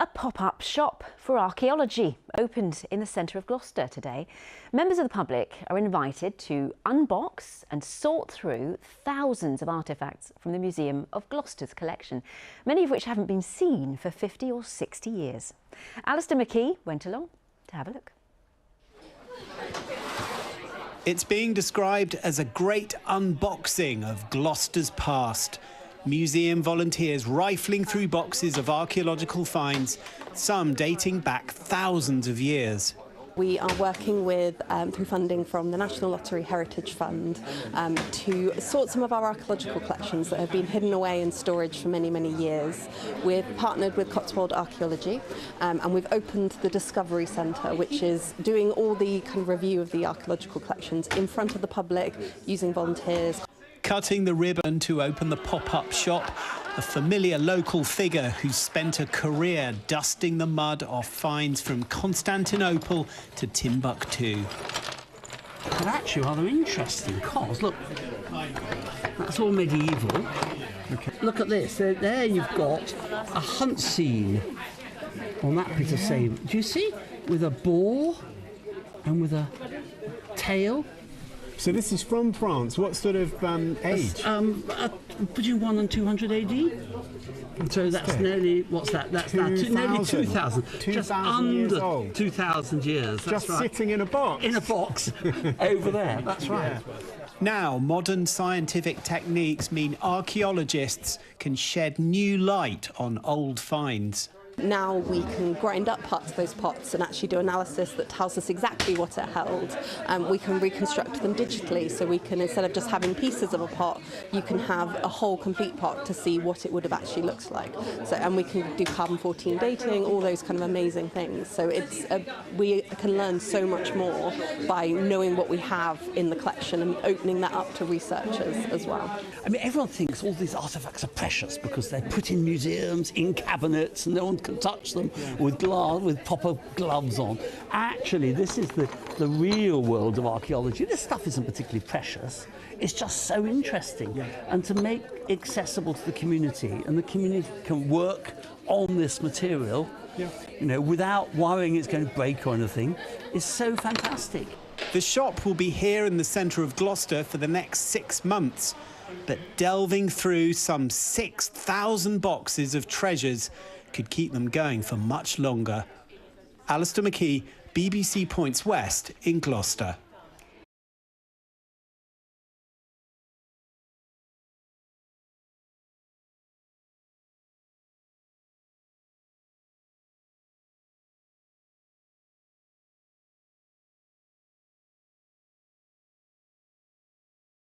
A pop-up shop for archaeology opened in the centre of Gloucester today. Members of the public are invited to unbox and sort through thousands of artefacts from the Museum of Gloucester's collection, many of which haven't been seen for 50 or 60 years. Alistair McKee went along to have a look. It's being described as a great unboxing of Gloucester's past. Museum volunteers rifling through boxes of archaeological finds, some dating back thousands of years. We are working with, through funding from the National Lottery Heritage Fund, to sort some of our archaeological collections that have been hidden away in storage for many, many years. We've partnered with Cotswold Archaeology and we've opened the Discovery Centre, which is doing all the kind of review of the archaeological collections in front of the public, using volunteers. Cutting the ribbon to open the pop-up shop, a familiar local figure who's spent a career dusting the mud off finds from Constantinople to Timbuktu. They're actually rather interesting, because, look, that's all medieval. Okay. Look at this, there you've got a hunt scene on that bit of same. Do you see? With a boar and with a tail. So this is from France. What sort of age? Between 100 and 200 AD. So that's nearly, what's that? That's nearly 2,000. Just under years old. 2,000 years. That's just right. Sitting in a box. In a box over there. That's right. Yeah. Now, modern scientific techniques mean archaeologists can shed new light on old finds. Now we can grind up parts of those pots and actually do analysis that tells us exactly what it held. We can reconstruct them digitally, so we can, instead of just having pieces of a pot, you can have a whole complete pot to see what it would have actually looked like. So, and we can do carbon-14 dating, all those kind of amazing things. So it's we can learn so much more by knowing what we have in the collection and opening that up to researchers as well. I mean, everyone thinks all these artefacts are precious because they're put in museums, in cabinets, and no one can touch them with proper gloves on. Actually, this is the real world of archaeology. This stuff isn't particularly precious. It's just so interesting. And to make accessible to the community, and the community can work on this material, you know, without worrying it's going to break or anything, is so fantastic. The shop will be here in the centre of Gloucester for the next 6 months, but delving through some 6,000 boxes of treasures could keep them going for much longer. Alistair McKee, BBC Points West in Gloucester.